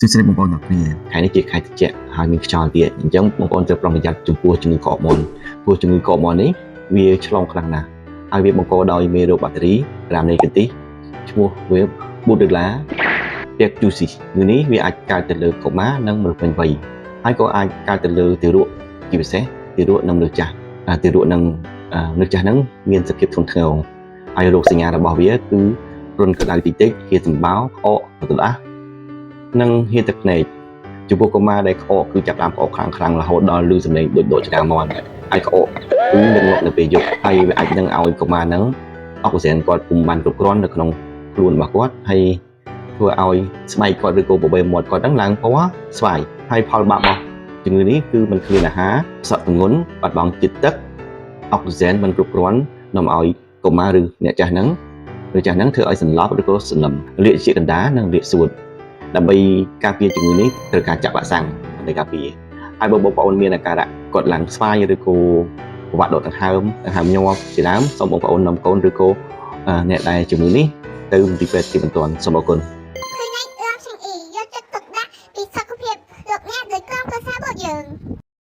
ជួយស្រីបងប្អូនទាំងគ្នាខែនេះជាខែត្រជាក់ហើយមានខ្យល់ទៀតអញ្ចឹងបងប្អូនត្រូវប្រុងប្រយ័ត្នចំពោះជំងឺកកមាន់ព្រោះជំងឺកកមាន់នេះវាឆ្លងខ្លាំងណាស់ហើយវាបង្កដោយមេរោគបាក់តេរីក្រាមនេកាទីសឈ្មោះវា Bordetella pertussis នេះវាអាចកើតទៅលើកុមារនិងមនុស្សពេញវ័យហើយក៏អាចកើតទៅលើទារកជាពិសេសទារកនិងមនុស្សចាស់ទារកនិងមនុស្សចាស់ហ្នឹងមានសភាពធ្ងន់ធ្ងរហើយរោគសញ្ញារបស់វាគឺរន្ធក្តៅតិចៗហៀសម្បោក្អកទៅដាស់និងហៀទឹកភ្នែកចំពោះកុមារដែលក្អកគឺចាប់ផ្ដើមក្អកខ្លាំងៗរហូតដល់ឮសំឡេងដូចដកចង្កាមាន់ហើយក្អកគឺនឹងងាប់នៅពេលយប់ហើយវាអាចនឹងឲ្យកុមារហ្នឹងអុកស៊ីហ្សែនគាត់ពុំបានគ្រប់គ្រាន់នៅក្នុងខ្លួនរបស់គាត់ហើយធ្វើឲ្យស្បែកគាត់ឬក៏បបេមាត់គាត់ហ្នឹងឡើងពណ៌ស្វាយហើយផលបាក់របស់ជំងឺនេះគឺมันគ្មានអាហារសក់ទម្ងន់បាត់បង់ជាតិទឹកអុកស៊ីហ្សែនมันគ្រប់គ្រាន់នាំឲ្យកុមារឬអ្នកចាស់ហ្នឹងធ្វើឲ្យសន្លប់ឬក៏សន្លឹមលាកជាកណ្ដាលនិងលាកសួតដើម្បីការពារជំងឺនេះត្រូវការចាក់វ៉ាក់សាំងដើម្បីការពារហើយបើបងប្អូនមានអាការៈគាត់ឡើងស្វាយឬក៏ពិបាកដកដង្ហើមញាប់ជាដើមសូមបងប្អូននាំកូនឬក៏អ្នកដែលជំងឺនេះទៅមន្ទីរពេទ្យជាបន្ទាន់សូមអរគុណ